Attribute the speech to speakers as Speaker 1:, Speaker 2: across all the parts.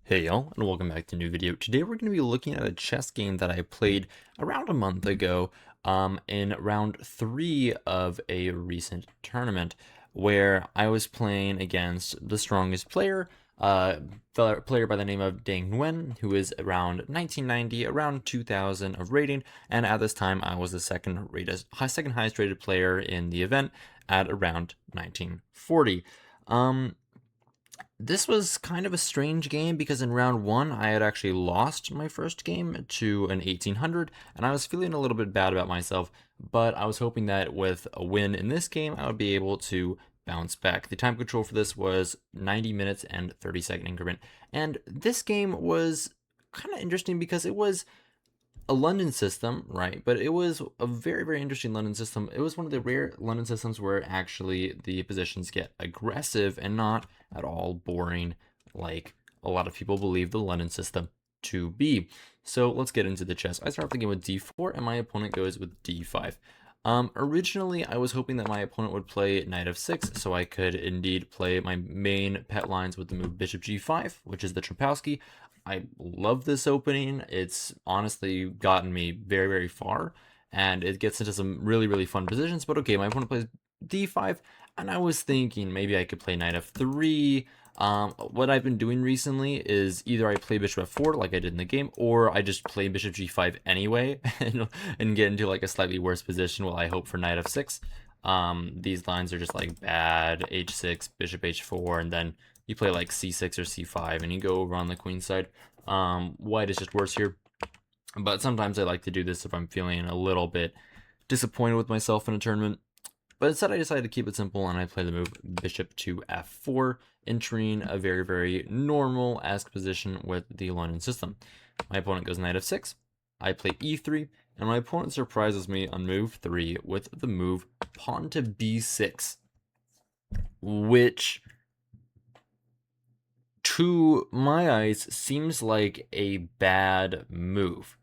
Speaker 1: Hey y'all, and welcome back to a new video. Today we're going to be looking at a chess game that I played around a month ago in round 3 of a recent tournament where I was playing against the strongest player, the player by the name of Deng Nguyen, who is around 1990, around 2000 of rating, and at this time I was the second highest rated player in the event at around 1940. This was kind of a strange game because in round 1 I had actually lost my first game to an 1800 and I was feeling a little bit bad about myself, but I was hoping that with a win in this game I would be able to bounce back. The time control for this was 90 minutes and 30-second increment, and this game was kind of interesting because it was a London system, right? But it was a very, very interesting London system. It was one of the rare London systems where actually the positions get aggressive and not at all boring, like a lot of people believe the London system to be. So let's get into the chess. I start off the game with d4, and my opponent goes with d5. Originally, I was hoping that my opponent would play knight f6, so I could indeed play my main pet lines with the move bishop g5, which is the Trapowski. I love this opening. It's honestly gotten me very, very far, and it gets into some really, really fun positions. But okay, my opponent plays d5, and I was thinking maybe I could play knight f3. What I've been doing recently is either I play bishop f4 like I did in the game, or I just play bishop g5 anyway and get into like a slightly worse position while I hope for knight f6. These lines are just like bad, h6, bishop h4, and then you play like c6 or c5 and you go over on the queen side. White is just worse here, but sometimes I like to do this if I'm feeling a little bit disappointed with myself in a tournament. But instead I decided to keep it simple and I play the move bishop to f4, entering a very, very normal-esque position with the London system. My opponent goes knight f6, I play e3, and my opponent surprises me on move 3 with the move pawn to b6, which to my eyes seems like a bad move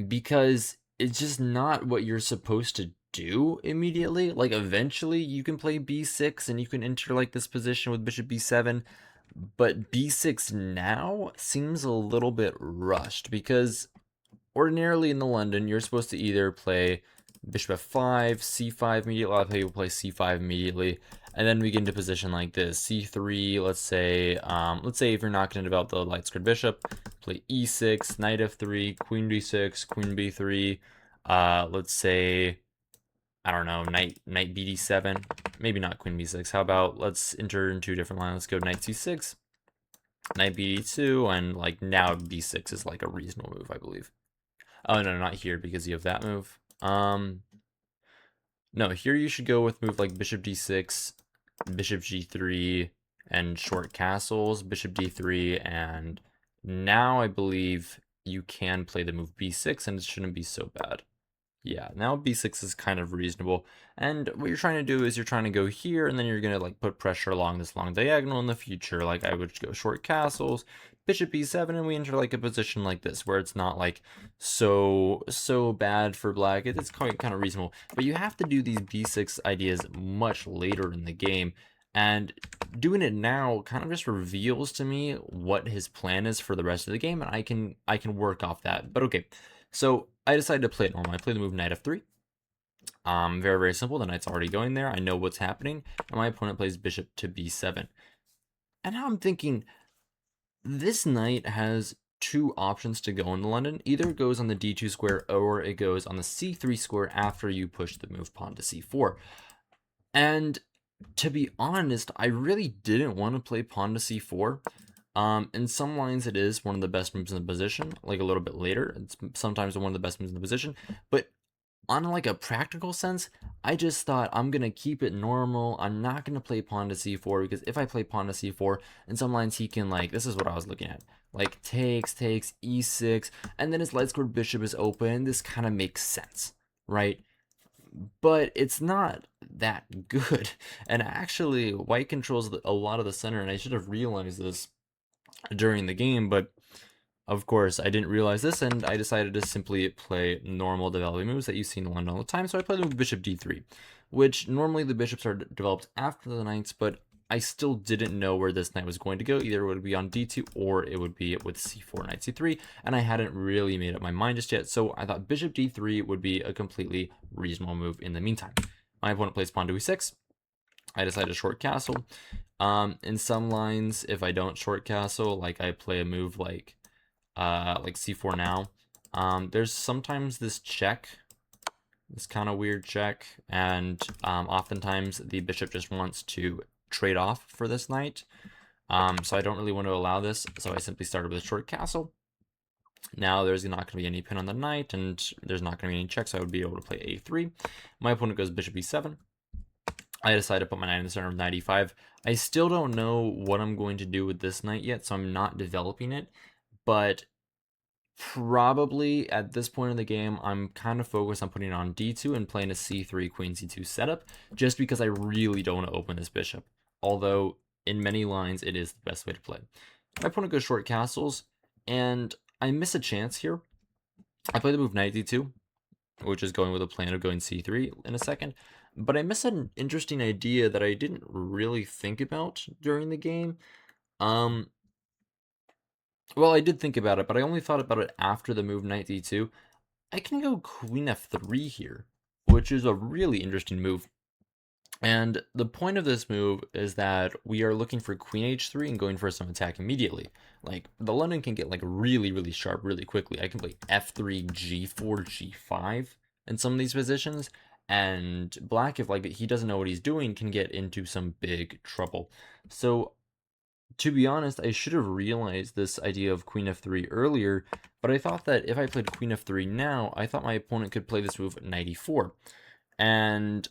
Speaker 1: because it's just not what you're supposed to do immediately. Like eventually you can play b6 and you can enter like this position with bishop b7, but b6 now seems a little bit rushed because ordinarily in the London you're supposed to either play bishop f5, c5 immediately. A lot of people play c5 immediately, and then we get into position like this, c3. Let's say if you're not going to develop the light squared bishop, play e6, knight f3, queen d6, queen b3. Let's say, I don't know, knight bd7, maybe not queen b6. How about let's enter in two different lines. Let's go knight c6, knight bd2, and like now b6 is like a reasonable move, I believe. Oh no, not here because you have that move. No, here you should go with move like bishop d6, bishop g3, and short castles, bishop d3, and now I believe you can play the move b6 and it shouldn't be so bad. Yeah, now b6 is kind of reasonable, and what you're trying to do is you're trying to go here, and then you're gonna like put pressure along this long diagonal in the future. Like I would go short castles, bishop b7, and we enter like a position like this where it's not like so bad for black. It's quite kind of reasonable, but you have to do these b6 ideas much later in the game, and doing it now kind of just reveals to me what his plan is for the rest of the game, and I can work off that. But okay, so I decided to play it normal. I play the move knight f3. Very, very simple. The knight's already going there. I know what's happening. And my opponent plays bishop to b7. And now I'm thinking, this knight has two options to go into London. Either it goes on the d2 square or it goes on the c3 square after you push the move pawn to c4. And to be honest, I really didn't want to play pawn to c4. In some lines it is one of the best moves in the position, like a little bit later. It's sometimes one of the best moves in the position, but on like a practical sense, I just thought I'm gonna keep it normal. I'm not gonna play pawn to c4 because if I play pawn to c4, in some lines he can like, this is what I was looking at, like takes, e6, and then his light squared bishop is open. This kind of makes sense, right? But it's not that good. And actually, white controls a lot of the center, and I should have realized this during the game, but of course I didn't realize this, and I decided to simply play normal developing moves that you see in London all the time. So I played with bishop d3, which normally the bishops are developed after the knights, but I still didn't know where this knight was going to go. Either it would be on d2 or it would be with c4, knight c3, and I hadn't really made up my mind just yet, so I thought bishop d3 would be a completely reasonable move in the meantime. My opponent plays pawn to e6. I decided to short castle. In some lines, if I don't short castle, like I play a move like c4 now, there's sometimes this check, this kind of weird check, and oftentimes the bishop just wants to trade off for this knight. So I don't really want to allow this, so I simply started with a short castle. Now there's not going to be any pin on the knight, and there's not going to be any check, so I would be able to play a3. My opponent goes bishop e7. I decided to put my knight in the center of knight e5. I still don't know what I'm going to do with this knight yet, so I'm not developing it, but probably at this point in the game, I'm kind of focused on putting it on d2 and playing a c3 queen c2 setup, just because I really don't want to open this bishop, although in many lines it is the best way to play. My opponent goes short castles, and I miss a chance here. I play the move knight d2, which is going with a plan of going c3 in a second, but I miss an interesting idea that I didn't really think about during the game. Well, I did think about it, but I only thought about it after the move knight d2. I can go queen f3 here, which is a really interesting move. And the point of this move is that we are looking for queen h3 and going for some attack immediately. Like, the London can get like really sharp really quickly. I can play f3, g4, g5 in some of these positions, and black, if like he doesn't know what he's doing, can get into some big trouble. So to be honest, I should have realized this idea of queen f3 earlier, but I thought that if I played queen f3 now, I thought my opponent could play this move knight e4. And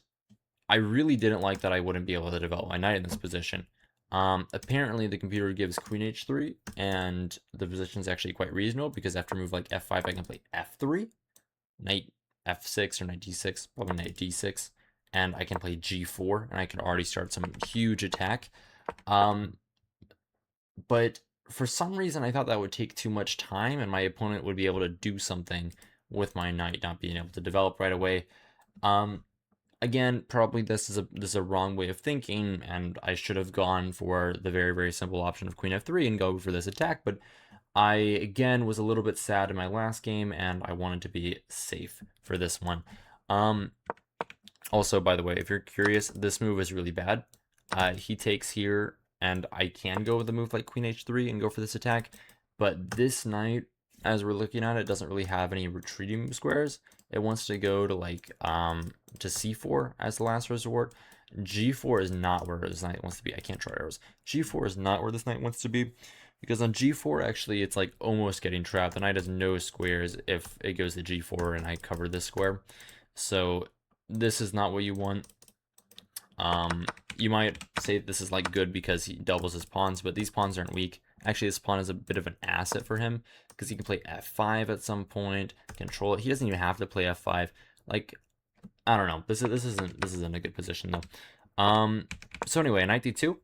Speaker 1: I really didn't like that I wouldn't be able to develop my knight in this position. Apparently the computer gives queen h3, and the position is actually quite reasonable, because after a move like f5, I can play f3, knight f6 or knight d6, probably knight d6, and I can play g4, and I can already start some huge attack. But for some reason, I thought that would take too much time, and my opponent would be able to do something with my knight not being able to develop right away. Again, probably this is a wrong way of thinking, and I should have gone for the very simple option of queen f3 and go for this attack, but I, again, was a little bit sad in my last game, and I wanted to be safe for this one. Also, by the way, if you're curious, this move is really bad. He takes here, and I can go with a move like queen h3 and go for this attack, but this knight, as we're looking at it, doesn't really have any retreating squares. It wants to go to like to c4 as the last resort. g4 is not where this knight wants to be. I can't try arrows. g4 is not where this knight wants to be, because on g4 actually it's like almost getting trapped. The knight has no squares if it goes to g4 and I cover this square, so this is not what you want. You might say this is like good because he doubles his pawns, but these pawns aren't weak. Actually, this pawn is a bit of an asset for him, because he can play f5 at some point, control it. He doesn't even have to play f5. Like, I don't know. This isn't a good position though. So anyway, knight d2.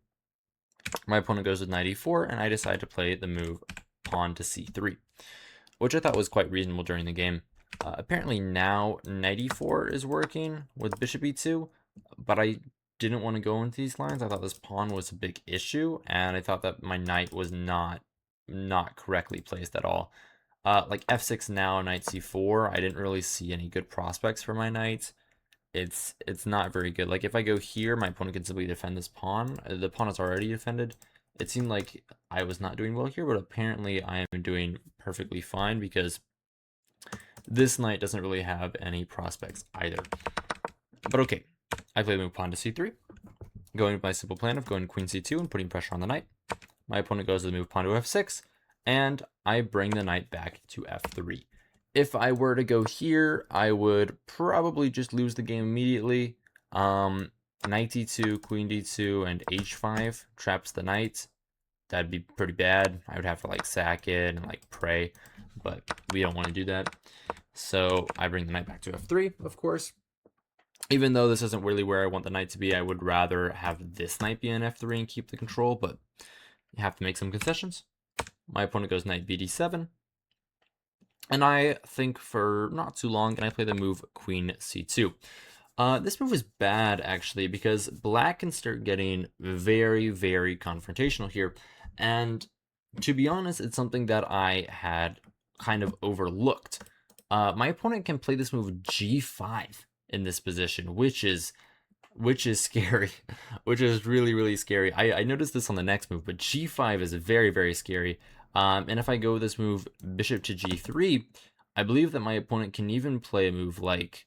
Speaker 1: My opponent goes with knight e4, and I decide to play the move pawn to c3, which I thought was quite reasonable during the game. Apparently now knight e4 is working with bishop e2, but I didn't want to go into these lines. I thought this pawn was a big issue, and I thought that my knight was not correctly placed at all. Like f6 now, knight c4, I didn't really see any good prospects for my knight. It's not very good. Like if I go here, my opponent can simply defend this pawn. The pawn is already defended. It seemed like I was not doing well here, but apparently I am doing perfectly fine, because this knight doesn't really have any prospects either. But okay, I play the move pawn to c3, going with my simple plan of going queen c2 and putting pressure on the knight. My opponent goes to the move pawn to f6, and I bring the knight back to f3. If I were to go here, I would probably just lose the game immediately. Knight d2, queen d2, and h5 traps the knight. That'd be pretty bad. I would have to like sack it and like pray, but we don't want to do that. So I bring the knight back to f3, of course. Even though this isn't really where I want the knight to be, I would rather have this knight be in f3 and keep the control, but you have to make some concessions. My opponent goes knight bd7, and I think for not too long, and I play the move queen c2. This move is bad actually because black can start getting very, very confrontational here. And to be honest, it's something that I had kind of overlooked. My opponent can play this move G5 in this position, which is scary, which is really, really scary. I noticed this on the next move, but G5 is very, very scary. And if I go with this move bishop to G3, I believe that my opponent can even play a move like,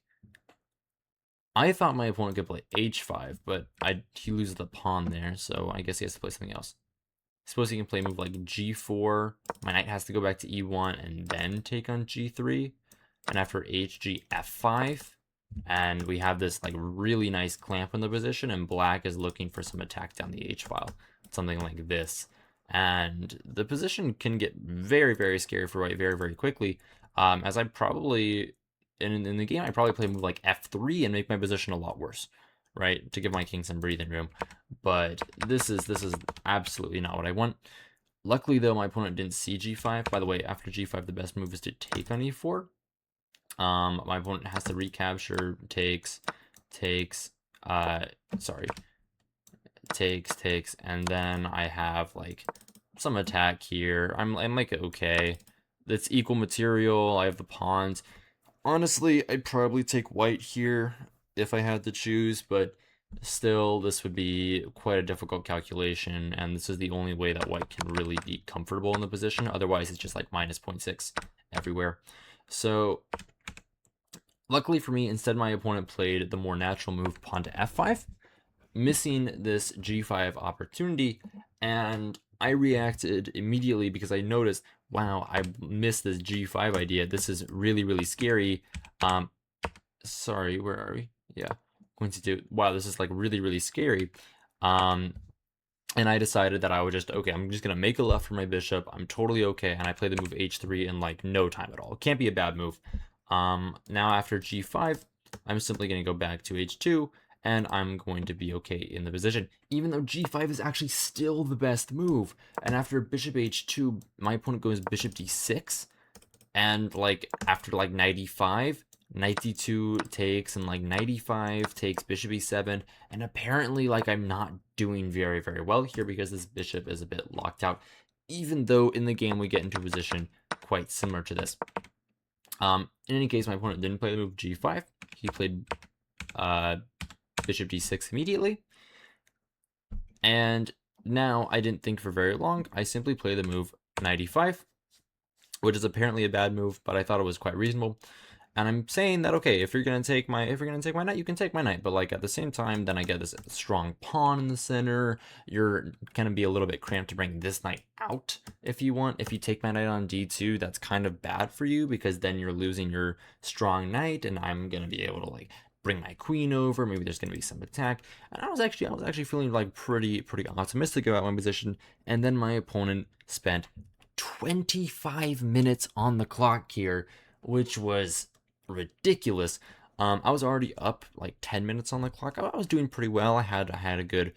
Speaker 1: I thought my opponent could play H5, but he loses the pawn there, so I guess he has to play something else. Suppose he can play a move like G4. My knight has to go back to E1 and then take on G3. And after HG F5. And we have this like really nice clamp in the position, and black is looking for some attack down the H file. Something like this. And the position can get very, very scary for white very, very quickly. As I probably, in the game, I probably play a move like F3 and make my position a lot worse, right? To give my king some breathing room. But this is absolutely not what I want. Luckily, though, my opponent didn't see G5. By the way, after G5, the best move is to take on E4. My opponent has to recapture, takes, and then I have like some attack here. I'm like okay. It's equal material. I have the pawns. Honestly, I'd probably take white here if I had to choose, but still, this would be quite a difficult calculation, and this is the only way that white can really be comfortable in the position. Otherwise, it's just like minus 0.6 everywhere. So luckily for me, instead my opponent played the more natural move pawn to F5, missing this G5 opportunity, and I reacted immediately because I noticed, wow, I missed this G5 idea. This is really, really scary. Sorry, where are we? Yeah, going to do, wow, this is like really, really scary. And I decided that I would just, okay, I'm just going to make a left for my bishop. I'm totally okay. And I play the move H3 in like no time at all. It can't be a bad move. Now after G5, I'm simply going to go back to H2 and I'm going to be okay in the position, even though G5 is actually still the best move. And after bishop H2, my opponent goes bishop D6, and like after like 95, 92 takes, and like 95 takes bishop E7, and apparently like I'm not doing very, very well here because this bishop is a bit locked out, even though in the game we get into a position quite similar to this. In any case, my opponent didn't play the move G5. He played bishop D6 immediately. And now I didn't think for very long. I simply play the move knight E5, which is apparently a bad move, but I thought it was quite reasonable. And I'm saying that, okay, if you're gonna take my knight, you can take my knight. But like at the same time, then I get this strong pawn in the center. You're gonna be a little bit cramped to bring this knight out if you want. If you take my knight on D2, that's kind of bad for you because then you're losing your strong knight, and I'm gonna be able to like bring my queen over. Maybe there's gonna be some attack. And I was actually feeling like pretty optimistic about my position. And then my opponent spent 25 minutes on the clock here, which was ridiculous. I was already up like 10 minutes on the clock. I was doing pretty well. I had a good,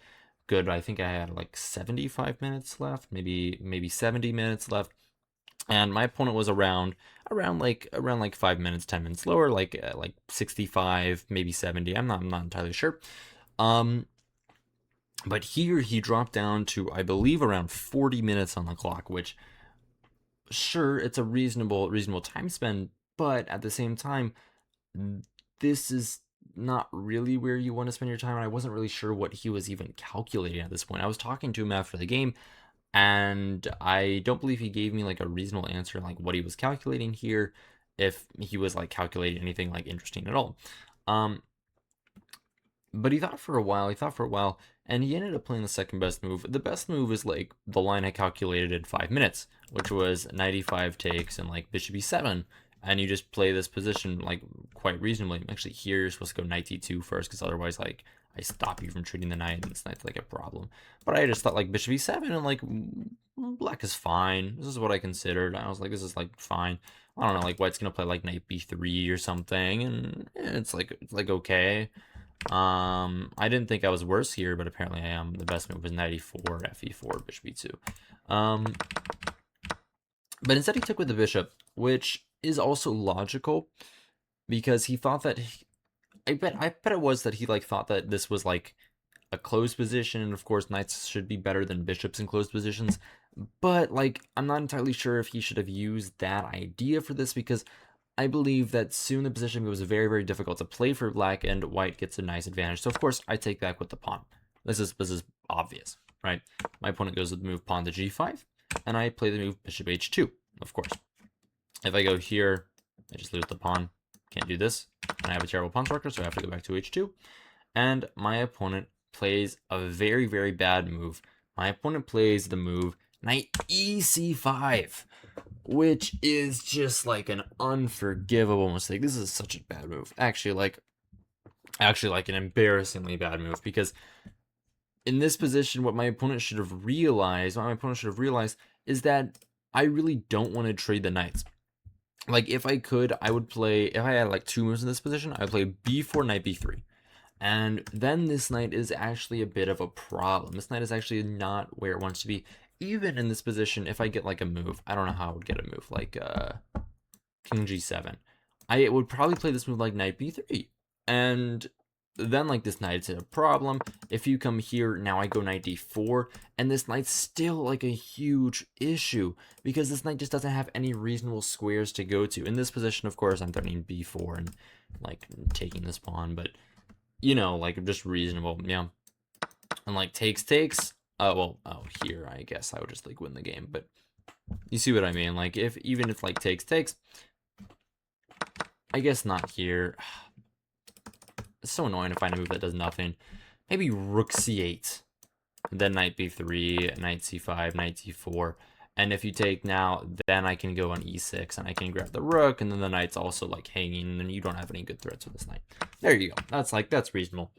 Speaker 1: I think I had like 75 minutes left, maybe 70 minutes left. And my opponent was around like 5 minutes, 10 minutes lower, like 65, maybe 70. I'm not entirely sure. But here he dropped down to, I believe, around 40 minutes on the clock, which sure, it's a reasonable time spent, but at the same time, this is not really where you want to spend your time. And I wasn't really sure what he was even calculating at this point. I was talking to him after the game, and I don't believe he gave me like a reasonable answer, like what he was calculating here, if he was like calculating anything like interesting at all. But he thought for a while, and he ended up playing the second best move. The best move is like the line I calculated in 5 minutes, which was 95 takes and like bishop e7. And you just play this position like quite reasonably. Actually, here you're supposed to go knight d2 first, because otherwise like I stop you from treating the knight, and this knight's like a problem. But I just thought like bishop e7 and like black is fine. This is what I considered. I was like, this is like fine. I don't know, like white's gonna play like knight b3 or something, and it's like okay. I didn't think I was worse here, but apparently I am. The best move was knight e4, fe4, bishop e2. But instead he took with the bishop, which is also logical, because he thought that bet it was that he like thought that this was like a closed position, and of course knights should be better than bishops in closed positions. But like, I'm not entirely sure if he should have used that idea for this, because I believe that soon the position was very, very difficult to play for black, and white gets a nice advantage. So of course I take back with the pawn. This is obvious, right? My opponent goes with the move pawn to g5, and I play the move bishop h2, of course. If I go here, I just lose the pawn. Can't do this. And I have a terrible pawn structure, so I have to go back to h2. And my opponent plays a very, very bad move. My opponent plays the move knight ec5, which is just like an unforgivable mistake. This is such a bad move. Actually like an embarrassingly bad move, because in this position, what my opponent should have realized, is that I really don't want to trade the knights. Like, if I could, I would play, if I had like two moves in this position, I would play b4, knight b3. And then this knight is actually a bit of a problem. This knight is actually not where it wants to be. Even in this position, if I get like a move, I don't know how I would get a move, like king g7. I would probably play this move like knight b3. And then like this knight is a problem. If you come here, now I go knight d4, and this knight's still like a huge issue, because this knight just doesn't have any reasonable squares to go to. In this position, of course, I'm threatening b4 and like taking this pawn, but you know, like just reasonable, yeah. And like takes, here I guess I would just like win the game, but you see what I mean? Like, even if like takes, I guess not here. It's so annoying to find a move that does nothing. Maybe rook c8, then knight b3, knight c5, knight c4. And if you take now, then I can go on e6, and I can grab the rook, and then the knight's also like hanging, and you don't have any good threats with this knight. There you go. That's reasonable.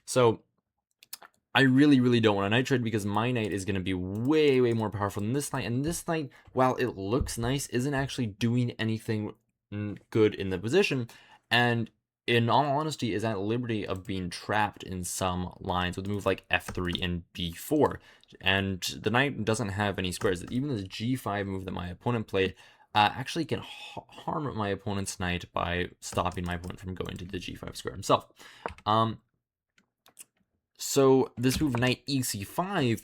Speaker 1: So I really, really don't want a knight trade, because my knight is going to be way, way more powerful than this knight. And this knight, while it looks nice, isn't actually doing anything good in the position. And in all honesty, is at liberty of being trapped in some lines with a move like f3 and b4. And the knight doesn't have any squares. Even the g5 move that my opponent played actually can harm my opponent's knight by stopping my opponent from going to the g5 square himself. So this move knight ec5,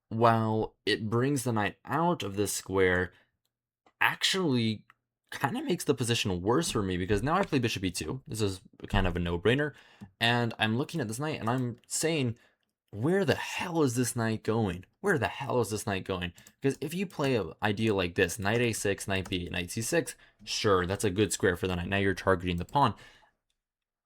Speaker 1: while it brings the knight out of this square, actually kind of makes the position worse for me, because now I play bishop e2. This is kind of a no-brainer, and I'm looking at this knight and I'm saying, where the hell is this knight going? Where the hell is this knight going? Because if you play an idea like this, knight a6, knight b8, knight c6, sure, that's a good square for the knight. Now you're targeting the pawn.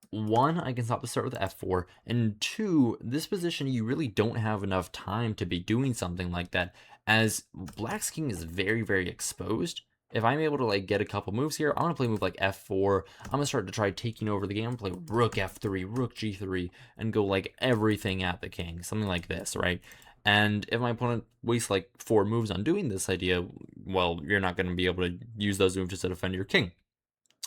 Speaker 1: One, I can stop the start with f4, and two, this position you really don't have enough time to be doing something like that, as black's king is very, very exposed. If I'm able to like get a couple moves here, I'm gonna play a move like f4. I'm gonna start to try taking over the game. I'm gonna play rook f3, rook g3, and go like everything at the king, something like this, right? And if my opponent wastes like 4 moves on doing this idea, well, you're not gonna be able to use those moves to defend your king.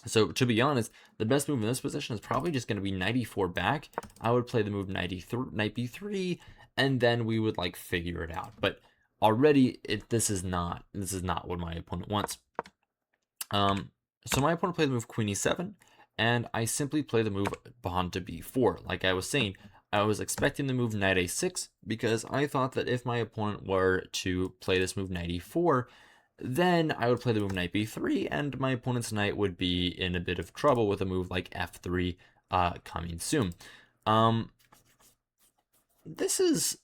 Speaker 1: So to be honest, the best move in this position is probably just going to be knight e4 back. I would play the move knight b3, and then we would like figure it out. But already, this is not what my opponent wants. So my opponent played the move queen e7, and I simply play the move pawn to b4. Like I was saying, I was expecting the move knight a6, because I thought that if my opponent were to play this move knight e4, then I would play the move knight b3, and my opponent's knight would be in a bit of trouble with a move like f3 coming soon. This is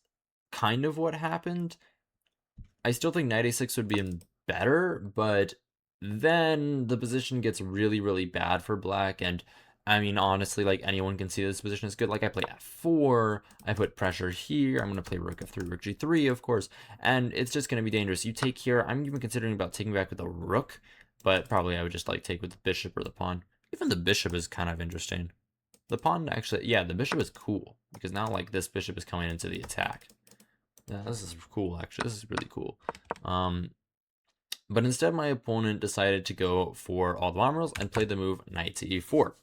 Speaker 1: kind of what happened. I still think knight a6 would be better, but then the position gets really, really bad for black, and I mean, honestly, like anyone can see this position is good. Like I play f4, I put pressure here, I'm going to play rook f3, rook g3, of course, and it's just going to be dangerous. You take here, I'm even considering about taking back with a rook, but probably I would just like take with the bishop or the pawn. Even the bishop is kind of interesting. The pawn actually, yeah, the bishop is cool, because now like this bishop is coming into the attack. Yeah, this is cool, actually. This is really cool. But instead, my opponent decided to go for all the bomb rolls and play the move knight to e4.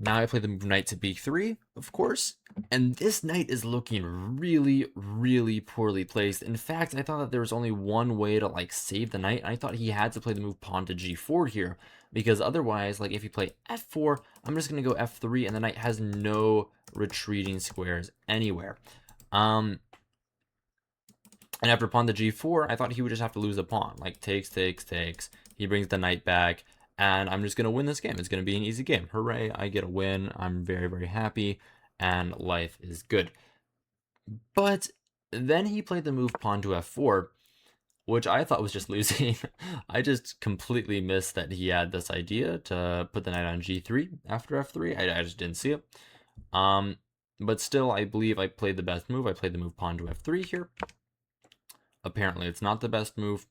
Speaker 1: Now I play the move knight to b3, of course, and this knight is looking really, really poorly placed. In fact, I thought that there was only one way to like save the knight, and I thought he had to play the move pawn to g4 here, because otherwise, like if you play f4, I'm just gonna go f3, and the knight has no retreating squares anywhere. And after pawn to g4, I thought he would just have to lose a pawn, like takes, takes, takes. He brings the knight back, and I'm just going to win this game. It's going to be an easy game. Hooray, I get a win. I'm very, very happy, and life is good. But then he played the move pawn to f4, which I thought was just losing. I just completely missed that he had this idea to put the knight on g3 after f3. I just didn't see it. But still, I believe I played the best move. I played the move pawn to f3 here. Apparently, it's not the best move.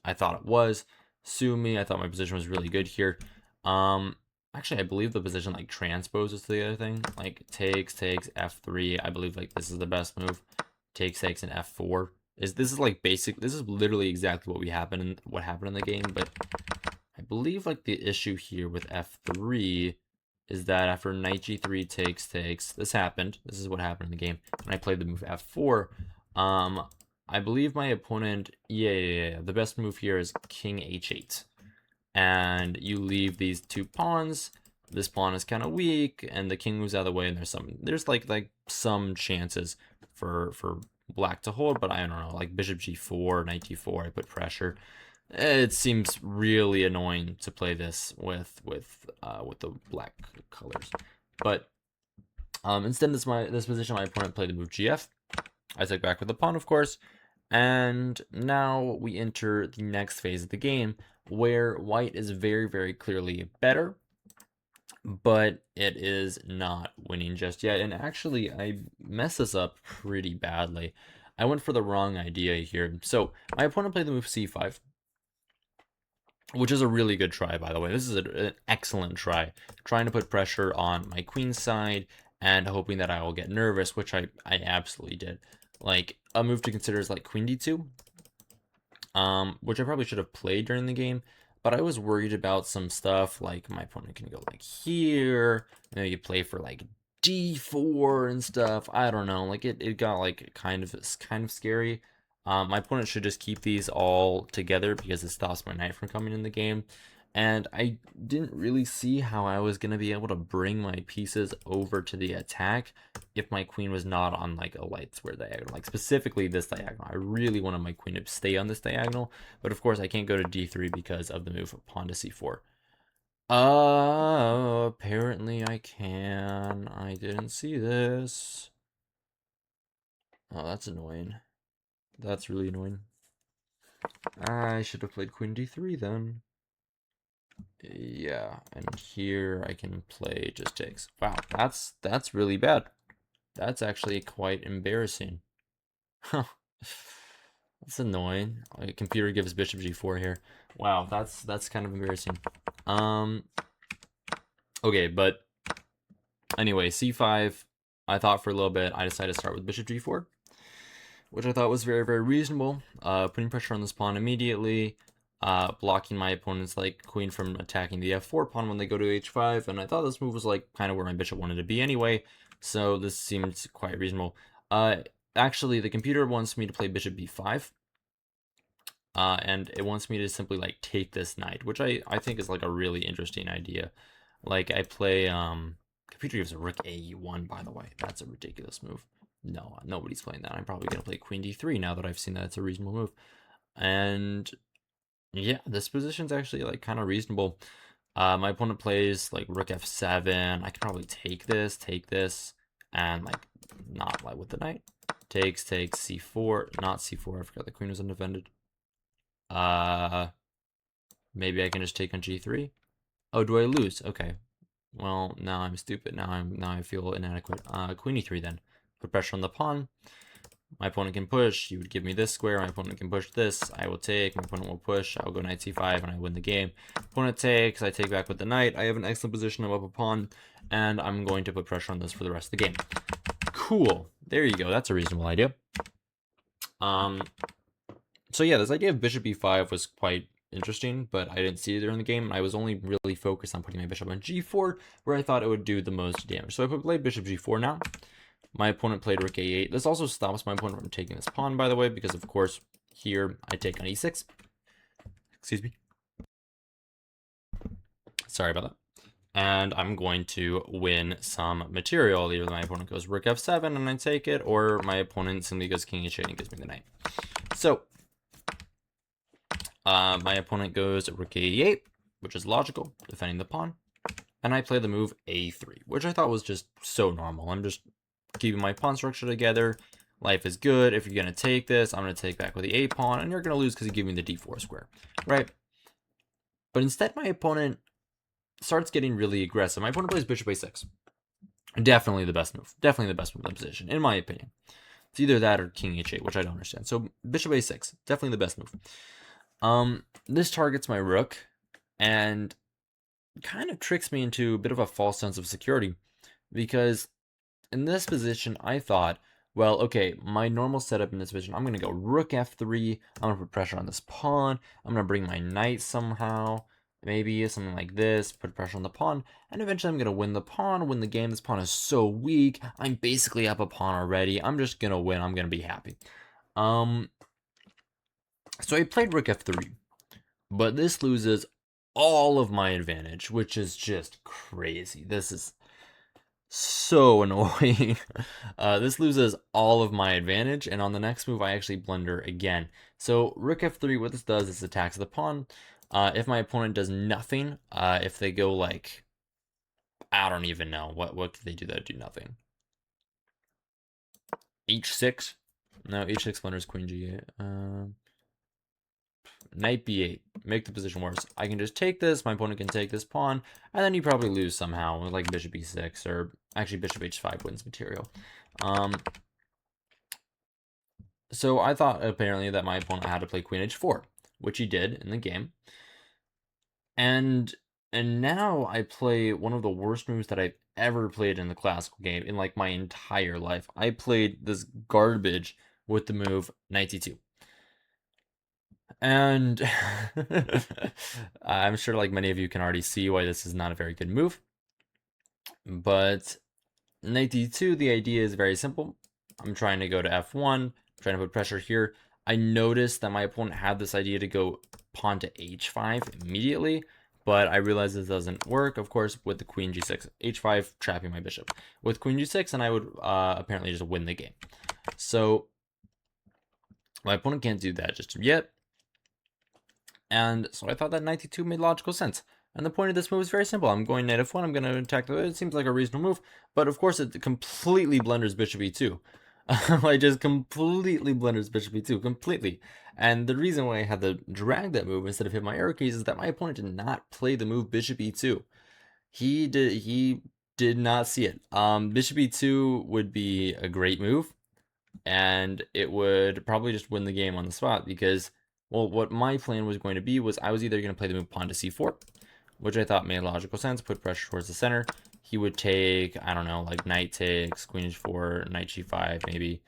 Speaker 1: I thought it was. Sue me. I thought my position was really good here. Actually, I believe the position like transposes to the other thing. Like takes, takes, f3. I believe like this is the best move. Takes, takes, and f4. This is like basic. This is literally exactly what happened in the game. But I believe like the issue here with f3 is that after knight g3 takes, takes. This happened. This is what happened in the game. When I played the move f4. I believe my opponent, the best move here is king h8. And you leave these two pawns. This pawn is kind of weak, and the king moves out of the way, and there's like some chances for black to hold, but I don't know, like bishop g4, knight d4, I put pressure. It seems really annoying to play this with the black colors. But instead of this position, my opponent played the move gf. I took back with the pawn, of course, and now we enter the next phase of the game, where white is very, very clearly better, but it is not winning just yet. And actually, I messed this up pretty badly. I went for the wrong idea here. So my opponent played the move c5, which is a really good try, by the way. This is an excellent try, trying to put pressure on my queen's side and hoping that I will get nervous, which I absolutely did. Like, a move to consider is like queen d2, which I probably should have played during the game, but I was worried about some stuff, like my opponent can go like here, and then you play for like d4 and stuff. I don't know, like it got like kind of scary. My opponent should just keep these all together because it stops my knight from coming in the game. And I didn't really see how I was going to be able to bring my pieces over to the attack if my queen was not on like a light square diagonal, like specifically this diagonal. I really wanted my queen to stay on this diagonal, but of course I can't go to d3 because of the move of pawn to c4. Apparently I can. I didn't see this. Oh, that's annoying. That's really annoying. I should have played queen d3 then. Yeah, and here I can play just takes. Wow, that's really bad. That's actually quite embarrassing. Huh. That's annoying. A computer gives bishop g4 here. Wow, that's kind of embarrassing. Okay, but anyway, c5. I thought for a little bit. I decided to start with bishop g4, which I thought was very, very reasonable. Putting pressure on this pawn immediately. Blocking my opponent's like queen from attacking the f4 pawn when they go to h5, and I thought this move was like kind of where my bishop wanted to be anyway, so this seemed quite reasonable. Actually, the computer wants me to play bishop b5, and it wants me to simply like take this knight, which I think is like a really interesting idea. Like I play computer gives a rook a1, by the way. That's a ridiculous move. No, nobody's playing that. I'm probably gonna play queen d3 now that I've seen that it's a reasonable move. And yeah, this position's actually like kind of reasonable. My opponent plays like rook f7. I could probably take this, and like not like with the knight. Takes, c4, not c4. I forgot the queen was undefended. Maybe I can just take on g3. Oh, do I lose? Okay. Well, now I'm stupid. Now I feel inadequate. Queen e3 then. Put pressure on the pawn. My opponent can push. You would give me this square. My opponent can push this. I will take. My opponent will push. I'll go knight c5 and I win the game. Opponent takes. I take back with the knight. I have an excellent position. I'm up a pawn, and I'm going to put pressure on this for the rest of the game. Cool. There you go. That's a reasonable idea. So yeah, this idea of bishop e5 was quite interesting, but I didn't see it during the game. I was only really focused on putting my bishop on g4, where I thought it would do the most damage. So I played bishop g4 now. My opponent played rook a8. This also stops my opponent from taking this pawn, by the way, because of course here I take on e6. Excuse me. Sorry about that. And I'm going to win some material. Either my opponent goes rook f7 and I take it, or my opponent simply goes king h8 and gives me the knight. So my opponent goes rook a8, which is logical, defending the pawn. And I play the move a3, which I thought was just so normal. I'm just keeping my pawn structure together. Life is good. If you're going to take this, I'm going to take back with the a pawn, and you're going to lose because you give me the d4 square, right? But instead, my opponent starts getting really aggressive. My opponent plays bishop a6. Definitely the best move. Definitely the best move in the position, in my opinion. It's either that or king h8, which I don't understand. So bishop a6, definitely the best move. This targets my rook, and kind of tricks me into a bit of a false sense of security, because in this position, I thought, well, okay, my normal setup in this position, I'm going to go rook f3. I'm going to put pressure on this pawn. I'm going to bring my knight somehow. Maybe something like this, put pressure on the pawn. And eventually I'm going to win the pawn, win the game. This pawn is so weak. I'm basically up a pawn already. I'm just going to win. I'm going to be happy. So I played rook f3. But this loses all of my advantage, which is just crazy. This is so annoying. This loses all of my advantage, and on the next move I actually blunder again. So rook f3, what this does is attacks the pawn. If my opponent does nothing, if they go like, I don't even know, what could they do that do nothing? h6? No, h6 blunders queen g8. Knight b8, make the position worse. I can just take this, my opponent can take this pawn, and then you probably lose somehow, like bishop e6, or actually bishop h5 wins material. So I thought apparently that my opponent had to play queen h4, which he did in the game. And now I play one of the worst moves that I've ever played in the classical game in like my entire life. I played this garbage with the move knight c2. And I'm sure like many of you can already see why this is not a very good move. But knight d2, the idea is very simple. I'm trying to go to f1, trying to put pressure here. I noticed that my opponent had this idea to go pawn to h5 immediately, but I realized this doesn't work, of course, with the queen g6. h5 trapping my bishop. With queen g6, and I would apparently just win the game. So my opponent can't do that just yet. And so I thought that knight d2 made logical sense. And the point of this move is very simple. I'm going knight f1, I'm going to attack the... It seems like a reasonable move, but of course it completely blunders bishop e2. I just completely blunders bishop e2, completely. And the reason why I had to drag that move instead of hit my arrow keys is that my opponent did not play the move bishop e2. He did not see it. Bishop e2 would be a great move, and it would probably just win the game on the spot, because, well, what my plan was going to be was I was either going to play the move pawn to c4, which I thought made logical sense, put pressure towards the center. He would take, I don't know, like knight takes, queen h4, knight g5, maybe.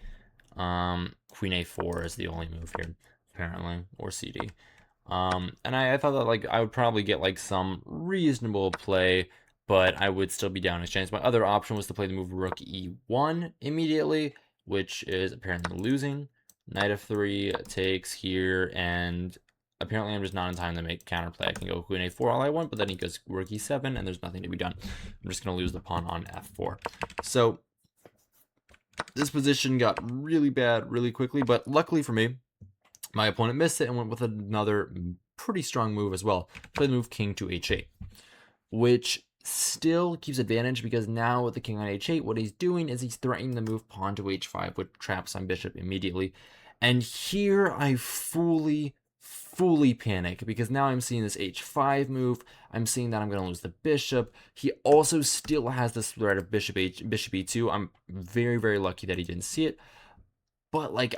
Speaker 1: Queen a4 is the only move here, apparently, or cd. And I thought that like I would probably get like some reasonable play, but I would still be down in exchange. My other option was to play the move rook e1 immediately, which is apparently losing. Knight f3 takes here, and apparently I'm just not in time to make counterplay. I can go queen a4 all I want, but then he goes rook e7, and there's nothing to be done. I'm just going to lose the pawn on f4. So this position got really bad really quickly, but luckily for me, my opponent missed it and went with another pretty strong move as well. Play the move king to h8, which still keeps advantage, because now with the king on h8, what he's doing is he's threatening the move pawn to h5, which traps on bishop immediately. And here I fully panic, because now I'm seeing this h5 move. I'm seeing that I'm going to lose the bishop. He also still has this threat of bishop e2. I'm very lucky that he didn't see it. But like,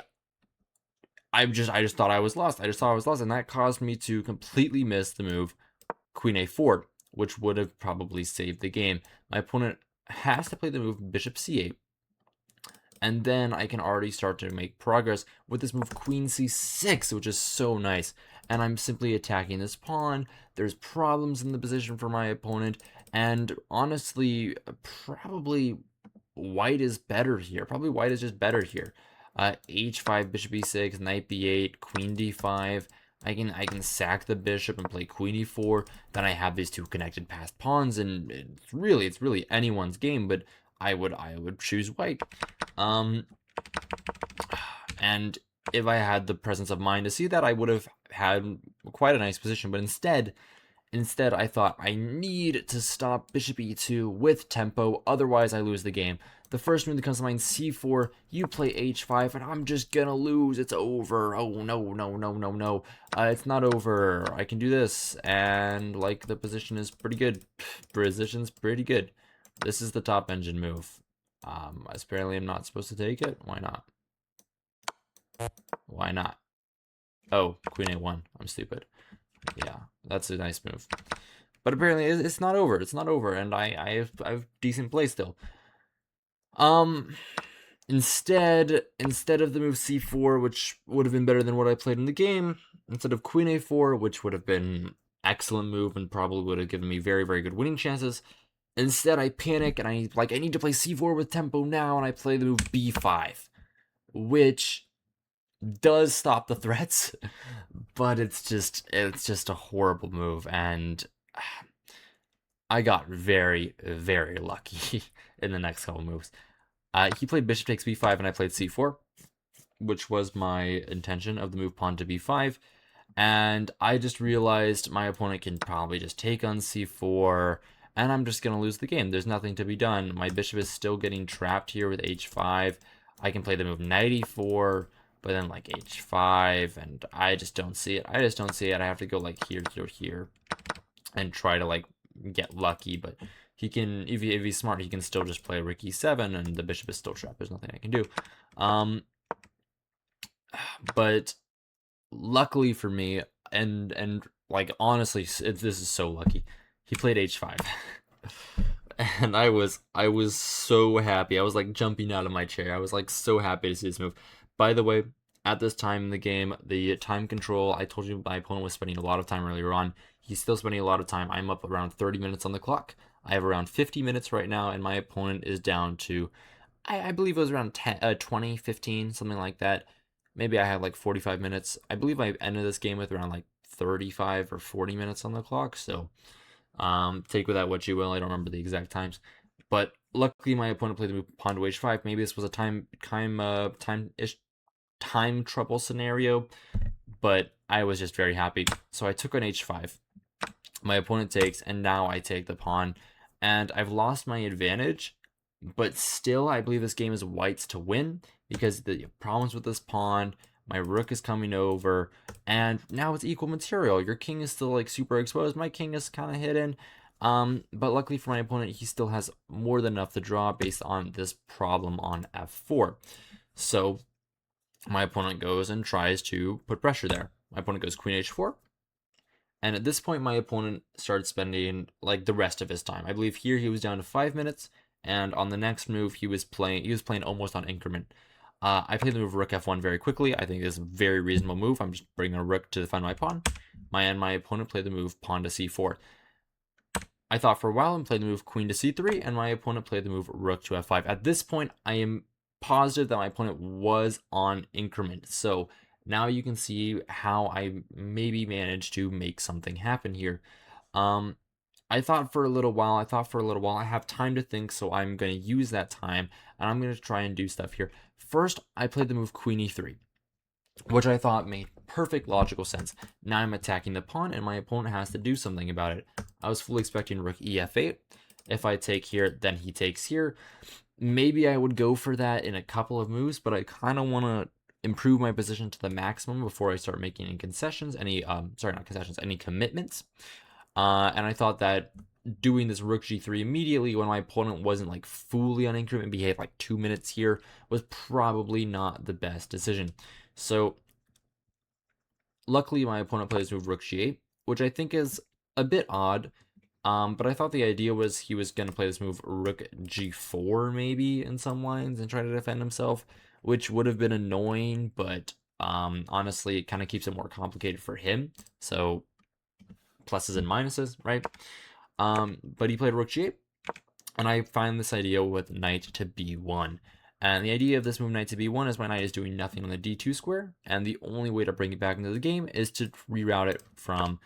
Speaker 1: I just thought I was lost. And that caused me to completely miss the move queen a4, which would have probably saved the game. My opponent has to play the move bishop c8, And then I can already start to make progress with this move queen c6, which is so nice. And I'm simply attacking this pawn. There's problems in the position for my opponent. And honestly, probably white is better here. Probably white is just better here. H5, bishop e6, knight b8, queen d5. I can sack the bishop and play queen e4. Then I have these two connected passed pawns, and it's really anyone's game. But I would choose white. And if I had the presence of mind to see that, I would have had quite a nice position. But instead, I thought I need to stop bishop e2 with tempo, otherwise I lose the game. The first move that comes to mind, c4, you play h5, and I'm just gonna lose. It's over. Oh, no. It's not over. I can do this, and, like, the position is pretty good. Position's pretty good. This is the top engine move. Apparently I'm not supposed to take it. Why not? Why not? Oh, queen a1. I'm stupid. Yeah, that's a nice move. But apparently it's not over. It's not over, and I have decent play still. Instead of the move c4, which would have been better than what I played in the game, instead of queen a4, which would have been excellent move and probably would have given me very good winning chances, instead I panic and I need to play c4 with tempo now, and I play the move b5, which does stop the threats, but it's just a horrible move, and I got very lucky in the next couple moves. He played bishop takes b5 and I played c4, which was my intention of the move pawn to b5, and I just realized my opponent can probably just take on c4, and I'm just gonna lose the game. There's nothing to be done. My bishop is still getting trapped here with h5. I can play the move knight e4, but then like h5, and I just don't see it. I have to go like here, and try to like get lucky. But he can, if he's smart, he can still just play rook e7, and the bishop is still trapped. There's nothing I can do. But luckily for me, and like honestly, this is so lucky. He played h5. And I was so happy. I was like jumping out of my chair. I was like so happy to see this move. By the way, at this time in the game, the time control, I told you my opponent was spending a lot of time earlier on. He's still spending a lot of time. I'm up around 30 minutes on the clock. I have around 50 minutes right now, and my opponent is down to, I believe it was around 20, 15, something like that. Maybe I had like 45 minutes. I believe I ended this game with around like 35 or 40 minutes on the clock, so take with that what you will. I don't remember the exact times, but luckily my opponent played the move pawn to h5. Maybe this was a time trouble scenario, but I was just very happy. So I took on h5. My opponent takes, and now I take the pawn, and I've lost my advantage, but still I believe this game is white's to win because the problems with this pawn. My rook is coming over, and now it's equal material. Your king is still like super exposed. My king is kind of hidden. But luckily for my opponent, he still has more than enough to draw based on this problem on f4. So my opponent goes and tries to put pressure there. My opponent goes queen h4. And at this point, my opponent started spending like the rest of his time. I believe here he was down to 5 minutes, and on the next move he was playing almost on increment. I played the move rook f1 very quickly. I think this is a very reasonable move. I'm just bringing a rook to defend my pawn. My opponent played the move pawn to c4. I thought for a while and played the move queen to c3, and my opponent played the move rook to f5. At this point, I am positive that my opponent was on increment. So now you can see how I maybe managed to make something happen here. I thought for a little while, I have time to think, so I'm going to use that time, and I'm going to try and do stuff here. First, I played the move queen e3, which I thought made perfect logical sense. Now I'm attacking the pawn, and my opponent has to do something about it. I was fully expecting rook ef8. If I take here, then he takes here. Maybe I would go for that in a couple of moves, but I kind of want to improve my position to the maximum before I start making any concessions, any commitments. And I thought that doing this rook g3 immediately when my opponent wasn't like fully on increment, behaved like 2 minutes here, was probably not the best decision. So luckily my opponent plays move rook g8, which I think is a bit odd, But I thought the idea was he was going to play this move rook g4 maybe in some lines and try to defend himself, which would have been annoying, but honestly, it kind of keeps it more complicated for him. So pluses and minuses, right? But he played rook g8, and I find this idea with knight to b1. And the idea of this move knight to b1 is my knight is doing nothing on the d2 square, and the only way to bring it back into the game is to reroute it from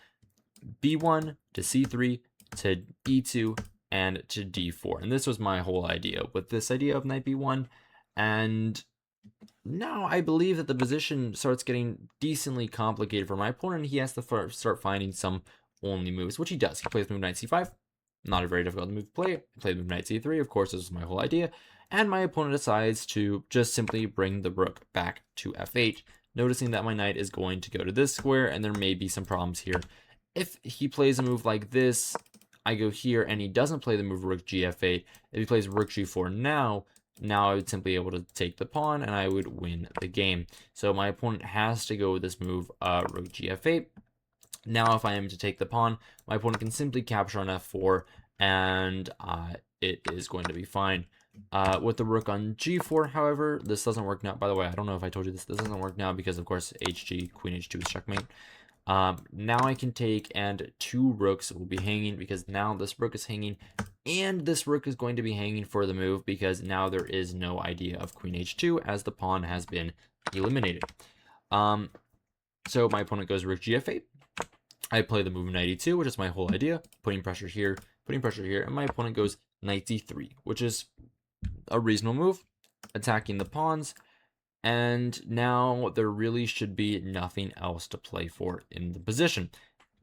Speaker 1: b1 to c3 to e2 and to d4. And this was my whole idea with this idea of knight b1. And now I believe that the position starts getting decently complicated for my opponent. He has to start finding some only moves, which he does. He plays move knight c5. Not a very difficult move to play. I played move knight c3. Of course, this was my whole idea. And my opponent decides to just simply bring the rook back to f8, noticing that my knight is going to go to this square, and there may be some problems here. If he plays a move like this, I go here, and he doesn't play the move rook gf8. If he plays rook g4 now I would simply be able to take the pawn, and I would win the game. So my opponent has to go with this move, rook gf8. Now, if I am to take the pawn, my opponent can simply capture on f4, and it is going to be fine. With the rook on g4, however, this doesn't work now. By the way, I don't know if I told you this. This doesn't work now because, of course, hg, queen h2 is checkmate. Now I can take, and two rooks will be hanging because now this rook is hanging, and this rook is going to be hanging for the move because now there is no idea of queen h2 as the pawn has been eliminated. So my opponent goes rook gf8. I play the move knight e2, which is my whole idea, putting pressure here, and my opponent goes knight d3, which is a reasonable move, attacking the pawns. And now there really should be nothing else to play for in the position.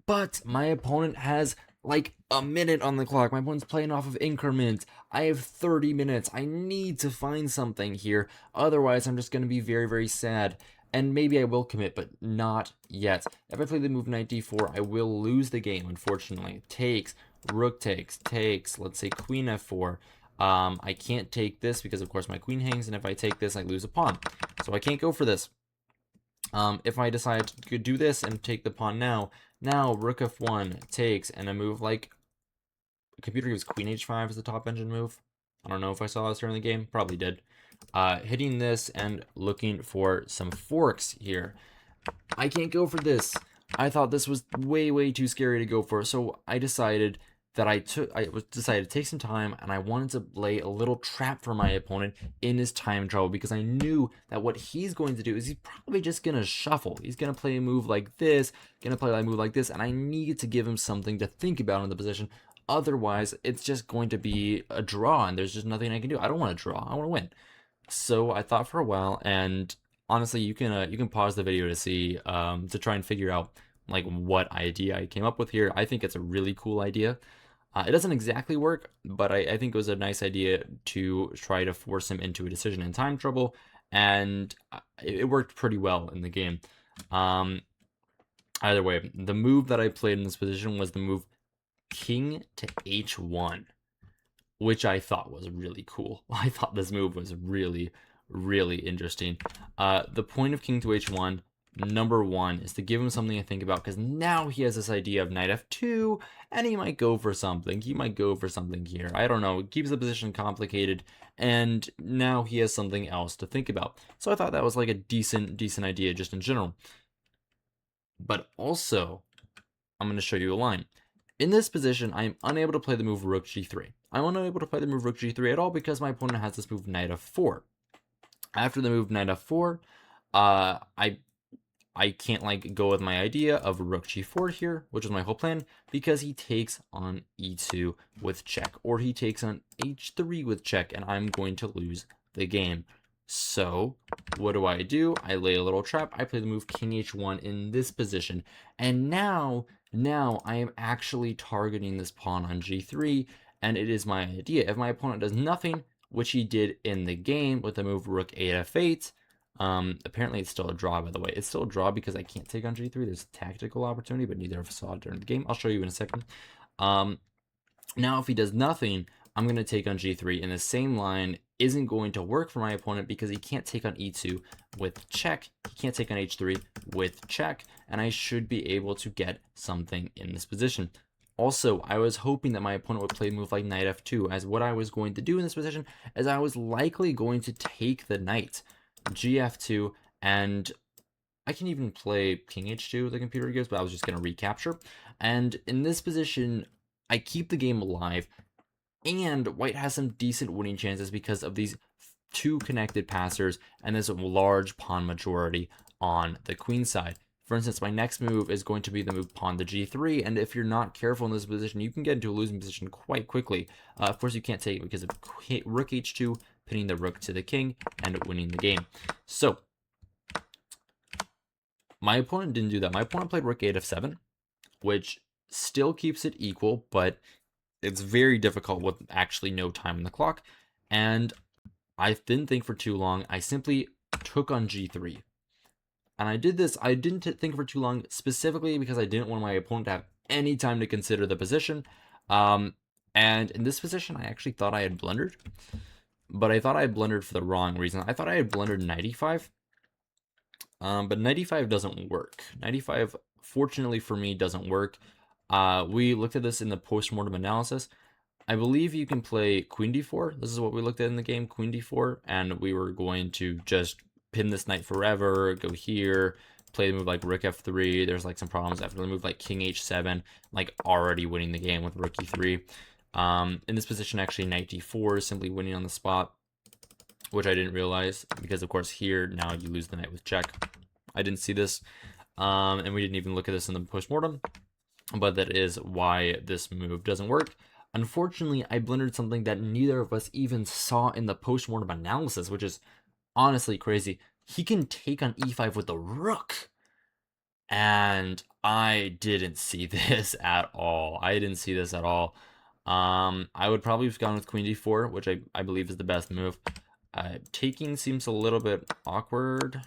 Speaker 1: But my opponent has like a minute on the clock. My opponent's playing off of increments. I have 30 minutes. I need to find something here. Otherwise, I'm just going to be very, very sad. And maybe I will commit, but not yet. If I play the move knight d4, I will lose the game, unfortunately. Takes, rook takes, let's say queen f4. I can't take this because, of course, my queen hangs, and if I take this, I lose a pawn. So I can't go for this. If I decide to do this and take the pawn now rook f1 takes, and a move like the computer gives queen h5 as the top engine move. I don't know if I saw this during the game, probably did. Hitting this and looking for some forks here. I can't go for this. I thought this was way too scary to go for, so I decided that I decided to take some time, and I wanted to lay a little trap for my opponent in his time trouble, because I knew that what he's going to do is he's probably just going to shuffle. He's going to play a move like this, going to play a move like this, and I needed to give him something to think about in the position. Otherwise, it's just going to be a draw, and there's just nothing I can do. I don't want to draw. I want to win. So I thought for a while, and honestly, you can pause the video to see, to try and figure out like what idea I came up with here. I think it's a really cool idea. It doesn't exactly work, but I think it was a nice idea to try to force him into a decision in time trouble, and it worked pretty well in the game. Either way, the move that I played in this position was the move king to h1, which I thought was really cool. I thought this move was really interesting. The point of king to h1, number one, is to give him something to think about, because now he has this idea of knight f2, and he might go for something. He might go for something here. I don't know. It keeps the position complicated, and now he has something else to think about. So I thought that was like a decent idea just in general. But also, I'm going to show you a line. In this position, I am unable to play the move rook g3. I'm unable to play the move rook g3 at all because my opponent has this move knight f4. After the move knight f4, I can't like go with my idea of rook g4 here, which is my whole plan, because he takes on e2 with check, or he takes on h3 with check, and I'm going to lose the game. So what do? I lay a little trap. I play the move king h1 in this position, and now I am actually targeting this pawn on g3, and it is my idea. If my opponent does nothing, which he did in the game with the move rook f8, apparently it's still a draw, by the way. It's still a draw because I can't take on g3. There's a tactical opportunity, but neither of us saw it during the game. I'll show you in a second. Now if he does nothing, I'm going to take on g3, and the same line isn't going to work for my opponent because he can't take on e2 with check. He can't take on h3 with check, and I should be able to get something in this position. Also, I was hoping that my opponent would play a move like knight f2, as what I was going to do in this position is I was likely going to take the knight, gf2, and I can even play king h2, the computer gives, but I was just going to recapture. And in this position, I keep the game alive, and white has some decent winning chances because of these two connected passers and this large pawn majority on the queen side. For instance, my next move is going to be the move pawn to g3, and if you're not careful in this position, you can get into a losing position quite quickly. Of course, you can't take it because of rook h2, pinning the rook to the king, and winning the game. So, my opponent didn't do that. My opponent played rook 8 f7, which still keeps it equal, but it's very difficult with actually no time on the clock. And I didn't think for too long. I simply took on g3. And I did this, I didn't think for too long, specifically because I didn't want my opponent to have any time to consider the position. And in this position, I actually thought I had blundered. But I thought I had blundered for the wrong reason. I thought I had blundered knight e5. But knight e5 doesn't work. Knight e5, fortunately for me, doesn't work. We looked at this in the post-mortem analysis. I believe you can play queen d4. This is what we looked at in the game, queen d4. And we were going to just pin this knight forever, go here, play the move like rook f3. There's like some problems after the move like king h7, like already winning the game with rook e3. In this position, actually, knight d4 is simply winning on the spot, which I didn't realize because, of course, here, now you lose the knight with check. I didn't see this, and we didn't even look at this in the post-mortem, but that is why this move doesn't work. Unfortunately, I blundered something that neither of us even saw in the post-mortem analysis, which is honestly crazy. He can take on e5 with the rook, and I didn't see this at all. I didn't see this at all. I would probably have gone with queen d4, which I believe is the best move. Taking seems a little bit awkward.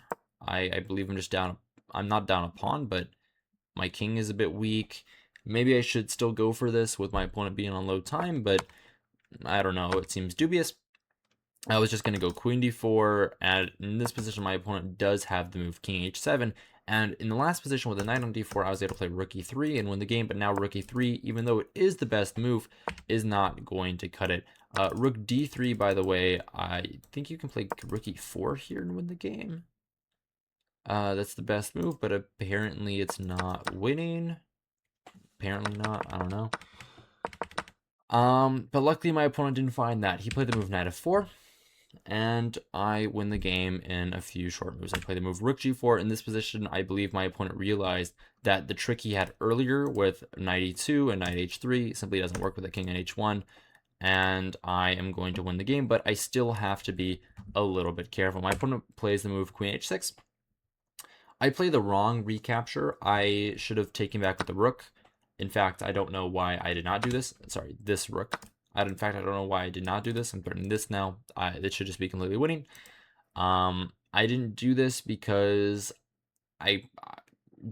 Speaker 1: I believe I'm just down. I'm not down a pawn, but my king is a bit weak. Maybe I should still go for this with my opponent being on low time, but I don't know. It seems dubious. I was just going to go queen d4, and in this position, my opponent does have the move king h7, and in the last position with the knight on d4, I was able to play rook e3 and win the game, but now rook e3, even though it is the best move, is not going to cut it. Rook d3, by the way, I think you can play rook e4 here and win the game. That's the best move, but apparently it's not winning. Apparently not, I don't know. But luckily my opponent didn't find that. He played the move knight f4, and I win the game in a few short moves. I play the move rook g4. In this position, I believe my opponent realized that the trick he had earlier with knight e2 and knight h3 simply doesn't work with a king and h1, and I am going to win the game, but I still have to be a little bit careful. My opponent plays the move queen h6. I play the wrong recapture. I should have taken back with the rook. In fact, I don't know why I did not do this. Sorry, this rook. In fact, I don't know why I did not do this. I'm putting this now. It should just be completely winning. I didn't do this because I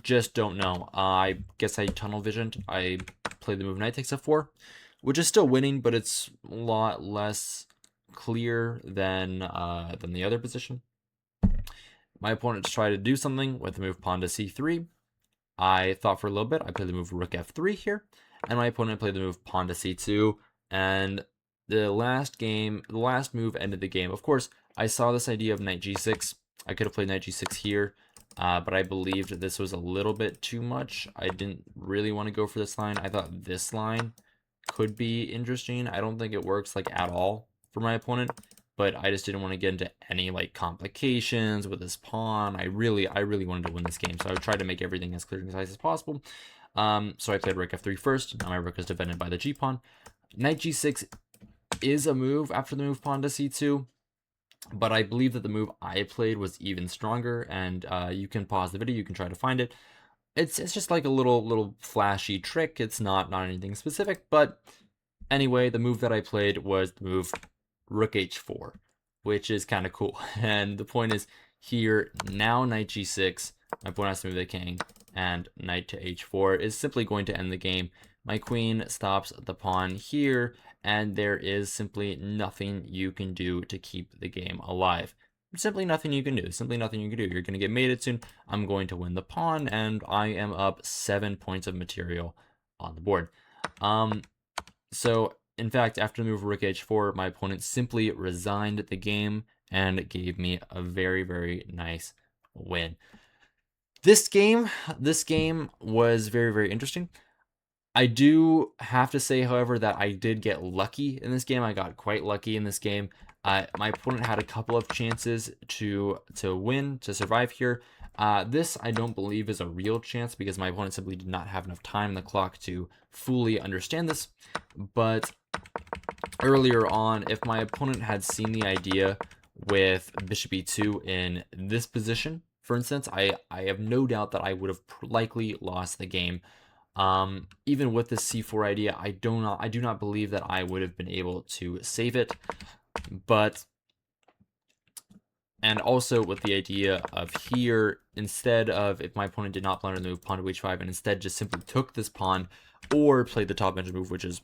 Speaker 1: just don't know. I guess I tunnel visioned. I played the move knight takes f4, which is still winning, but it's a lot less clear than the other position. My opponent tried to do something with the move pawn to c3. I thought for a little bit. I played the move rook f3 here, and my opponent played the move pawn to c2. And the last move ended the game. Of course, I saw this idea of knight g6. I could have played knight g6 here, but I believed this was a little bit too much. I didn't really want to go for this line. I thought this line could be interesting. I don't think it works like at all for my opponent, but I just didn't want to get into any like complications with this pawn. I really wanted to win this game, so I tried to make everything as clear and concise as possible. So I played rook f3 first. Now my rook is defended by the g pawn. Knight g6 is a move after the move pawn to c2, but I believe that the move I played was even stronger, and you can pause the video, you can try to find it. It's just like a little flashy trick. It's not anything specific, but anyway, the move that I played was the move rook h4, which is kind of cool. And the point is here, now knight g6, my opponent has to move the king, and knight to h4 is simply going to end the game. My queen stops the pawn here, and there is simply nothing you can do to keep the game alive. Simply nothing you can do. Simply nothing you can do. You're going to get mated soon. I'm going to win the pawn, and I am up 7 points of material on the board. So in fact, after the move rook h4, my opponent simply resigned the game and gave me a very, very nice win. This game was very, very interesting. I do have to say, however, that I did get lucky in this game. I got quite lucky in this game. My opponent had a couple of chances to win, to survive here. This, I don't believe, is a real chance because my opponent simply did not have enough time on the clock to fully understand this. But earlier on, if my opponent had seen the idea with bishop e2 in this position, for instance, I have no doubt that I would have likely lost the game. Even with the c4 idea, I do not believe that I would have been able to save it. But and also with the idea of here, instead of, if my opponent did not blunder the move pawn to h5 and instead just simply took this pawn or played the top edge move, which is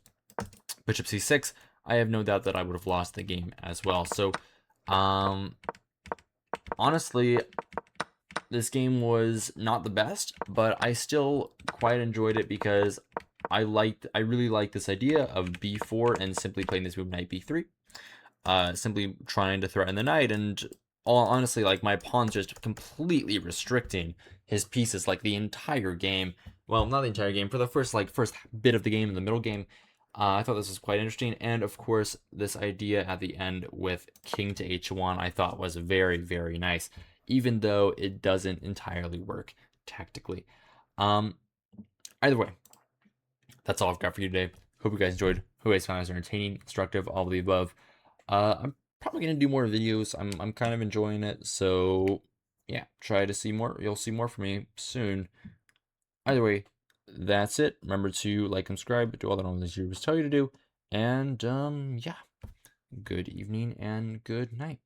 Speaker 1: bishop c6, I have no doubt that I would have lost the game as well. So honestly, this game was not the best, but I still quite enjoyed it because I really liked this idea of b4 and simply playing this move knight b3, simply trying to threaten the knight, and honestly, like, my pawn's just completely restricting his pieces like the entire game. Well, not the entire game, for the first bit of the game, in the middle game. I thought this was quite interesting, and of course, this idea at the end with king to h1 I thought was very, very nice, even though it doesn't entirely work tactically. Either way, that's all I've got for you today. Hope you guys enjoyed. Hope you guys found it entertaining, instructive, all of the above. I'm probably gonna do more videos. I'm kind of enjoying it, so yeah, try to see more. You'll see more from me soon. Either way, that's it. Remember to like and subscribe, do all the normal things YouTubers tell you to do, and yeah, good evening and good night.